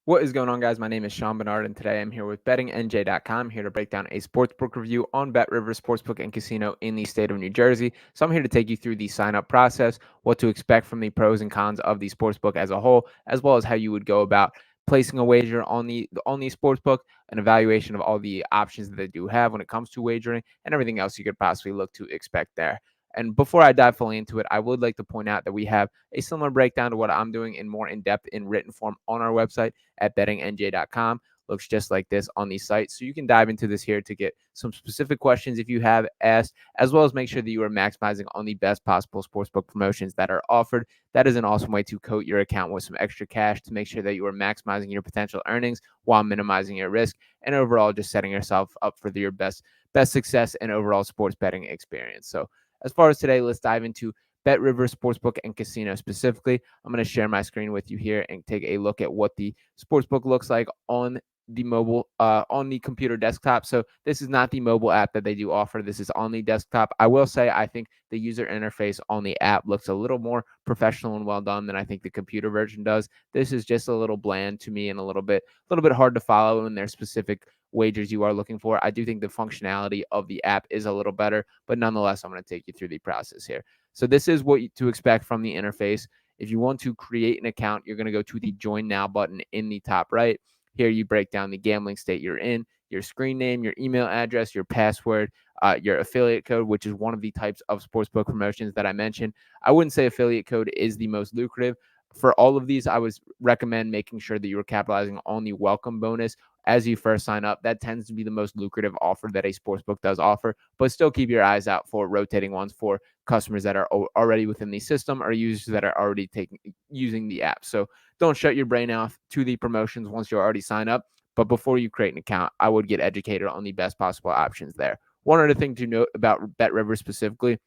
What is going on, guys? My name is Sean Barnard, and today I'm here with bettingnj.com, here to break down a sportsbook review on BetRivers Sportsbook and Casino in the state of New Jersey. So I'm here to take you through the sign-up process, what to expect from the pros and cons of the sportsbook as a whole, as well as how you would go about placing a wager on the sportsbook, an evaluation of all the options that they do have when it comes to wagering, and everything else you could possibly look to expect there. And before I dive fully into it, I would like to point out that we have a similar breakdown to what I'm doing in more in-depth in written form on our website at bettingnj.com. Looks just like this on the site. So you can dive into this here to get some specific questions if you have asked, as well as make sure that you are maximizing on the best possible sportsbook promotions that are offered. That is an awesome way to coat your account with some extra cash to make sure that you are maximizing your potential earnings while minimizing your risk and overall just setting yourself up for your best success and overall sports betting experience. So as far as today, let's dive into BetRivers Sportsbook and Casino specifically. I'm going to share my screen with you here and take a look at what the sportsbook looks like on the mobile, on the computer desktop. So this is not the mobile app that they do offer. This is on the desktop. I will say I think the user interface on the app looks a little more professional and well done than I think the computer version does. This is just a little bland to me and a little bit hard to follow in their specific wagers you are looking for. I do think the functionality of the app is a little better, but nonetheless, I'm going to take you through the process here. So this is what to expect from the interface. If you want to create an account, you're going to go to the Join Now button in the top right. Here you break down the gambling state you're in, your screen name, your email address, your password, your affiliate code, which is one of the types of sportsbook promotions that I mentioned. I wouldn't say affiliate code is the most lucrative. For all of these, I would recommend making sure that you're capitalizing on the welcome bonus as you first sign up. That tends to be the most lucrative offer that a sportsbook does offer, but still keep your eyes out for rotating ones for customers that are already within the system or users that are already using the app. So don't shut your brain off to the promotions once you're already signed up. But before you create an account, I would get educated on the best possible options there. One other thing to note about BetRivers specifically,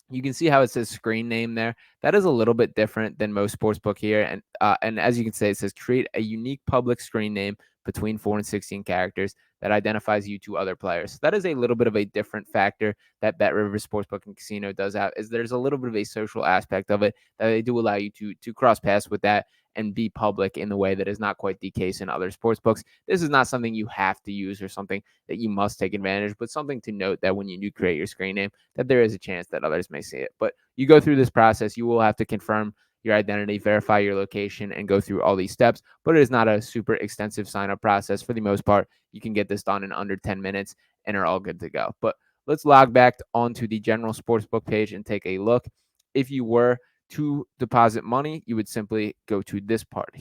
you can see how it says screen name there. That is a little bit different than most sportsbook here. And as you can say, it says create a unique public screen name between 4 and 16 characters that identifies you to other players. So that is a little bit of a different factor that BetRivers Sportsbook and Casino does have, is there's a little bit of a social aspect of it that they do allow you to cross paths with that and be public in the way that is not quite the case in other sports books. This is not something you have to use or something that you must take advantage, but something to note that when you do create your screen name, that there is a chance that others may see it. But you go through this process, you will have to confirm your identity, verify your location, and go through all these steps. But it is not a super extensive sign up process. For the most part, you can get this done in under 10 minutes and are all good to go. But let's log back onto the general sportsbook page and take a look. If you were to deposit money, you would simply go to this part.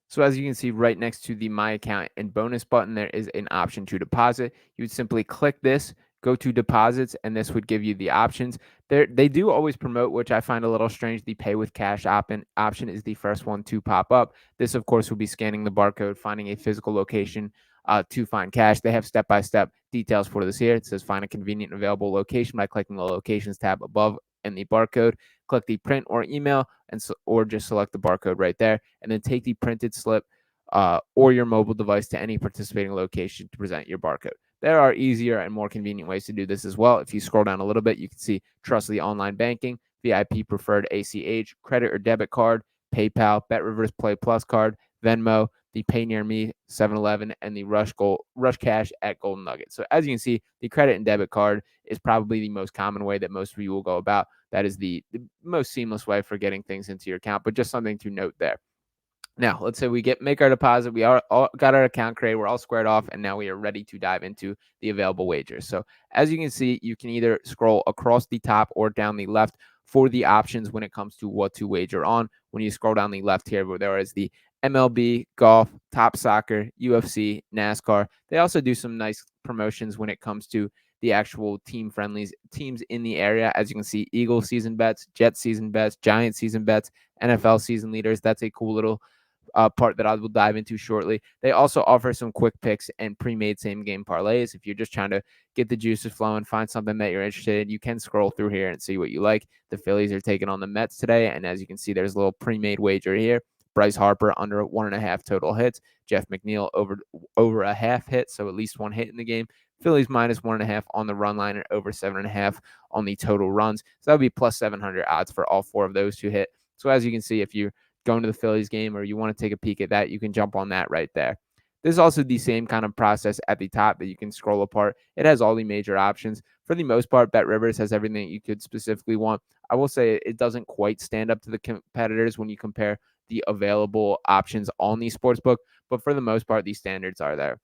So as you can see right next to the My Account and bonus button, there is an option to deposit. You would simply click this, go to deposits, and this would give you the options. They do always promote, which I find a little strange. The pay with cash option is the first one to pop up. This, of course, will be scanning the barcode, finding a physical location to find cash. They have step-by-step details for this here. It says find a convenient and available location by clicking the locations tab above and the barcode. Click the print or email, or just select the barcode right there, and then take the printed slip or your mobile device to any participating location to present your barcode. There are easier and more convenient ways to do this as well. If you scroll down a little bit, you can see Trustly Online Banking, VIP Preferred ACH, credit or debit card, PayPal, BetRivers Play Plus card, Venmo, the Pay Near Me, 7-Eleven, and the Rush Cash at Golden Nugget. So as you can see, the credit and debit card is probably the most common way that most of you will go about. That is the most seamless way for getting things into your account, but just something to note there. Now, let's say we make our deposit. We got our account created. We're all squared off, and now we are ready to dive into the available wagers. So as you can see, you can either scroll across the top or down the left for the options when it comes to what to wager on. When you scroll down the left here, where there is the MLB, golf, top soccer, UFC, NASCAR. They also do some nice promotions when it comes to the actual team friendlies, teams in the area. As you can see, Eagles season bets, Jets season bets, Giants season bets, NFL season leaders. That's a cool little part that I will dive into shortly. They also offer some quick picks and pre-made same game parlays. If you're just trying to get the juices flowing, find something that you're interested in, you can scroll through here and see what you like. The Phillies are taking on the Mets today, and as you can see, there's a little pre-made wager here. Bryce Harper under 1.5 total hits. Jeff McNeil over a half hit, so at least one hit in the game. Phillies minus 1.5 on the run line and over 7.5 on the total runs. So that would be plus 700 odds for all four of those to hit. So as you can see, if you're going to the Phillies game or you want to take a peek at that, you can jump on that right there. There's also the same kind of process at the top that you can scroll apart. It has all the major options. For the most part, BetRivers has everything you could specifically want. I will say it doesn't quite stand up to the competitors when you compare the available options on the sportsbook, but for the most part, these standards are there.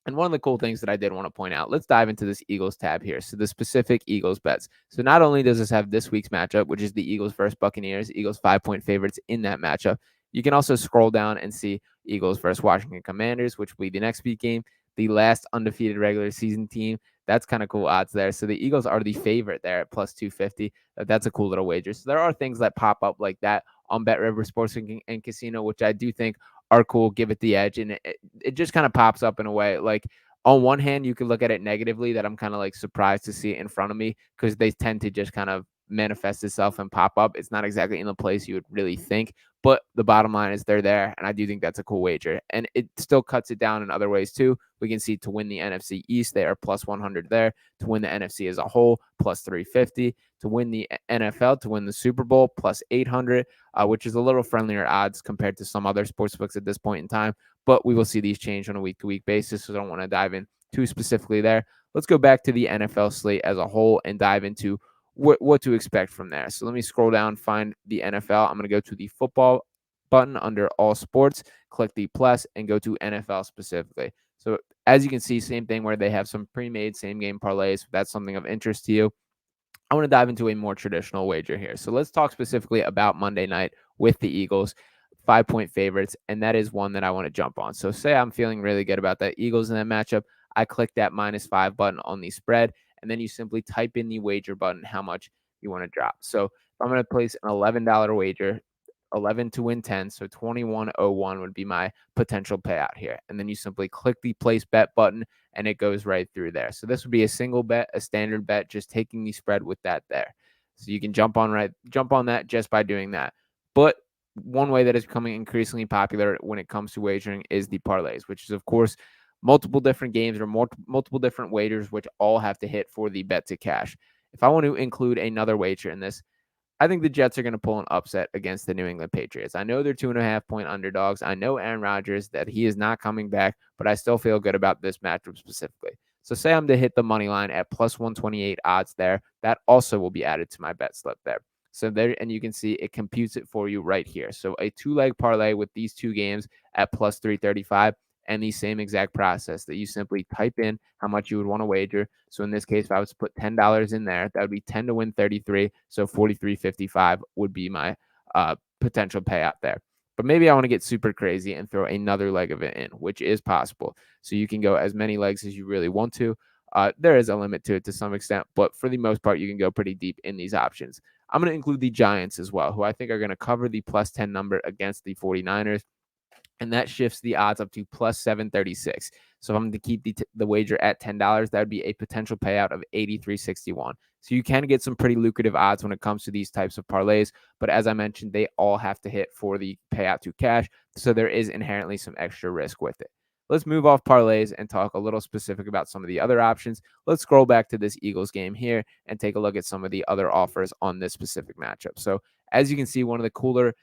And one of the cool things that I did want to point out, let's dive into this Eagles tab here. So the specific Eagles bets. So not only does this have this week's matchup, which is the Eagles versus Buccaneers, Eagles 5-point favorites in that matchup. You can also scroll down and see Eagles versus Washington Commanders, which will be the next week game, the last undefeated regular season team. That's kind of cool odds there. So the Eagles are the favorite there at plus 250. That's a cool little wager. So there are things that pop up like that on BetRivers Sportsbook and Casino, which I do think are cool, give it the edge. And it just kind of pops up in a way. Like on one hand, you could look at it negatively that I'm kind of like surprised to see it in front of me because they tend to just kind of manifest itself and pop up. It's not exactly in the place you would really think, but the bottom line is they're there. And I do think that's a cool wager. And it still cuts it down in other ways too. We can see to win the NFC East, they are plus 100 there. To win the NFC as a whole, plus 350. To win the NFL, to win the Super Bowl, plus 800, which is a little friendlier odds compared to some other sports books at this point in time. But we will see these change on a week-to-week basis, so I don't want to dive in too specifically there. Let's go back to the NFL slate as a whole and dive into what to expect from there. So let me scroll down, find the NFL. I'm going to go to the football button under all sports, click the plus, and go to NFL specifically. So as you can see, same thing where they have some pre-made same game parlays. If that's something of interest to you, I want to dive into a more traditional wager here. So let's talk specifically about Monday night with the Eagles, 5-point favorites, and that is one that I want to jump on. So say I'm feeling really good about that Eagles in that matchup. I click that -5 button on the spread, and then you simply type in the wager button how much you want to drop. So if I'm going to place an $11 wager, 11 to win 10, so 2101 would be my potential payout here. And then you simply click the place bet button and it goes right through there. So this would be a single bet, a standard bet, just taking the spread with that there. So you can jump on that just by doing that. But one way that is becoming increasingly popular when it comes to wagering is the parlays, which is of course multiple different games or multiple different wagers, which all have to hit for the bet to cash. If I want to include another wager in this, I think the Jets are going to pull an upset against the New England Patriots. I know they're 2.5-point underdogs. I know Aaron Rodgers, that he is not coming back, but I still feel good about this matchup specifically. So say I'm to hit the money line at plus 128 odds there. That also will be added to my bet slip there. So there, and you can see it computes it for you right here. So a two-leg parlay with these two games at plus 335 and the same exact process that you simply type in how much you would want to wager. So in this case, if I was to put $10 in there, that would be 10 to win 33. So 43.55 would be my potential payout there. But maybe I want to get super crazy and throw another leg of it in, which is possible. So you can go as many legs as you really want to. There is a limit to it to some extent, but for the most part, you can go pretty deep in these options. I'm going to include the Giants as well, who I think are going to cover the plus 10 number against the 49ers. And that shifts the odds up to plus 736. So if I'm to keep the wager at $10, that would be a potential payout of 83.61. So you can get some pretty lucrative odds when it comes to these types of parlays. But as I mentioned, they all have to hit for the payout to cash. So there is inherently some extra risk with it. Let's move off parlays and talk a little specific about some of the other options. Let's scroll back to this Eagles game here and take a look at some of the other offers on this specific matchup. So as you can see, one of the cooler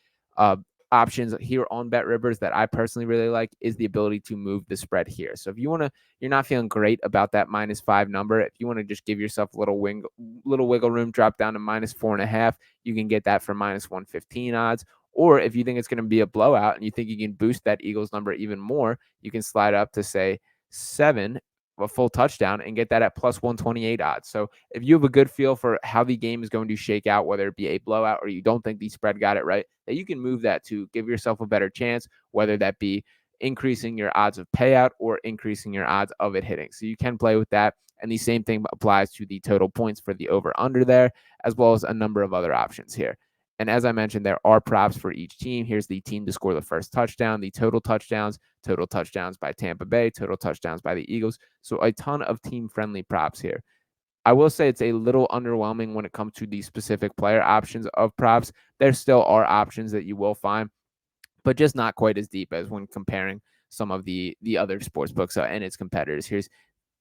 options here on BetRivers that I personally really like is the ability to move the spread here. So if you want to, you're not feeling great about that -5 number, if you want to just give yourself a little wiggle room, drop down to -4.5, you can get that for -115 odds. Or if you think it's going to be a blowout and you think you can boost that Eagles number even more, you can slide up to say 7, a full touchdown, and get that at plus 128 odds. So if you have a good feel for how the game is going to shake out, whether it be a blowout or you don't think the spread got it right, that you can move that to give yourself a better chance, whether that be increasing your odds of payout or increasing your odds of it hitting. So you can play with that. And the same thing applies to the total points for the over under there, as well as a number of other options here. And as I mentioned, there are props for each team. Here's the team to score the first touchdown, the total touchdowns by Tampa Bay, total touchdowns by the Eagles. So a ton of team-friendly props here. I will say it's a little underwhelming when it comes to the specific player options of props. There still are options that you will find, but just not quite as deep as when comparing some of the other sports books and its competitors.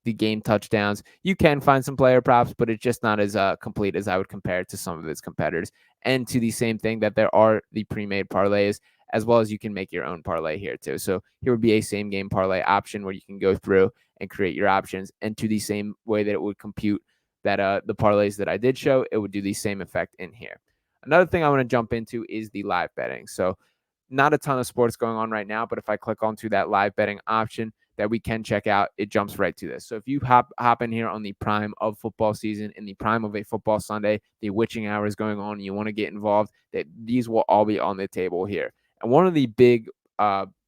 the game touchdowns. You can find some player props, but it's just not as complete as I would compare it to some of its competitors. And to the same thing that there are the pre-made parlays, as well as you can make your own parlay here too. So here would be a same game parlay option where you can go through and create your options, and to the same way that it would compute that the parlays that I did show, it would do the same effect in here. Another thing I want to jump into is the live betting. So not a ton of sports going on right now, but if I click onto that live betting option that we can check out, it jumps right to this. So if you hop in here on the prime of football season, in the prime of a football Sunday, the witching hour is going on, and you want to get involved, that these will all be on the table here. And one of the big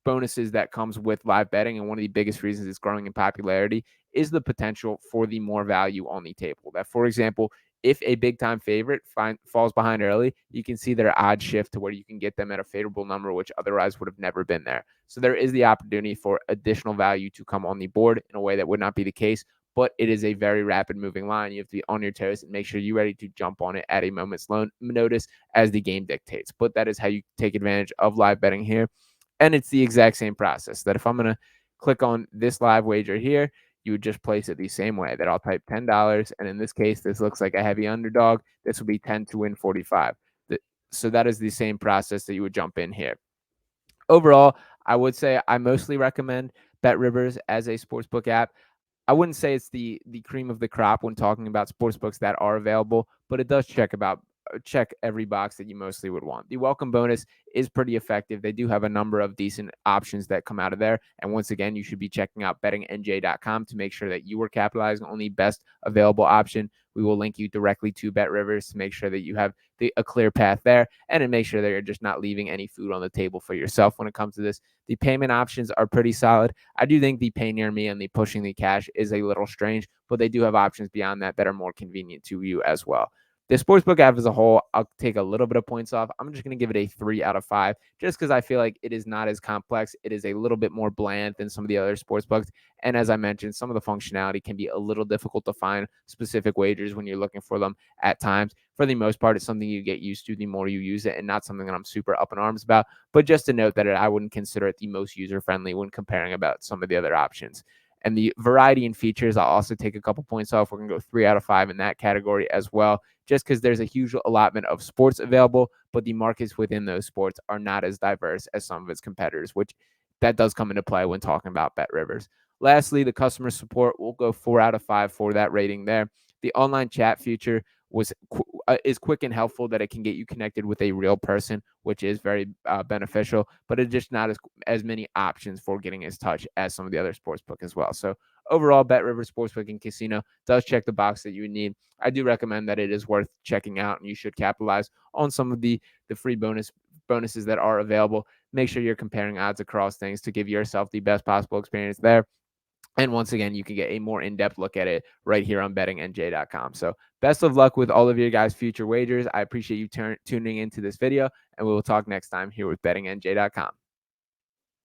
bonuses that comes with live betting, and one of the biggest reasons it's growing in popularity, is the potential for the more value on the table. That, for example, if a big time favorite falls behind early, you can see their odds shift to where you can get them at a favorable number, which otherwise would have never been there. So there is the opportunity for additional value to come on the board in a way that would not be the case, but it is a very rapid moving line. You have to be on your toes and make sure you're ready to jump on it at a moment's notice as the game dictates. But that is how you take advantage of live betting here. And it's the exact same process that if I'm going to click on this live wager here, you would just place it the same way, that I'll type $10. And in this case, this looks like a heavy underdog. This will be 10 to win 45. So that is the same process that you would jump in here. Overall, I would say I mostly recommend BetRivers as a sportsbook app. I wouldn't say it's the cream of the crop when talking about sportsbooks that are available, but it does check every box that you mostly would want. The welcome bonus is pretty effective. They do have a number of decent options that come out of there. And once again, you should be checking out bettingnj.com to make sure that you are capitalizing on the best available option. We will link you directly to BetRivers to make sure that you have a clear path there, and to make sure that you're just not leaving any food on the table for yourself when it comes to this. The payment options are pretty solid. I do think the pay near me and the pushing the cash is a little strange, but they do have options beyond that that are more convenient to you as well. The sportsbook app as a whole, I'll take a little bit of points off. I'm just going to give it a 3 out of 5 just because I feel like it is not as complex. It is a little bit more bland than some of the other sportsbooks. And as I mentioned, some of the functionality can be a little difficult to find specific wagers when you're looking for them at times. For the most part, it's something you get used to the more you use it, and not something that I'm super up in arms about. But just to note that I wouldn't consider it the most user-friendly when comparing about some of the other options. And the variety and features, I'll also take a couple points off. We're going to go 3 out of 5 in that category as well, just because there's a huge allotment of sports available, but the markets within those sports are not as diverse as some of its competitors, which that does come into play when talking about BetRivers. Lastly, the customer support will go 4 out of 5 for that rating there. The online chat feature is quick and helpful, that it can get you connected with a real person, which is very beneficial, but it's just not as many options for getting his touch as some of the other sportsbook as well. So overall, BetRivers Sportsbook and Casino does check the box that you would need. I do recommend that it is worth checking out, and you should capitalize on some of the free bonuses that are available. Make sure you're comparing odds across things to give yourself the best possible experience there. And once again, you can get a more in-depth look at it right here on bettingnj.com. So best of luck with all of your guys' future wagers. I appreciate you tuning into this video, and we will talk next time here with bettingnj.com.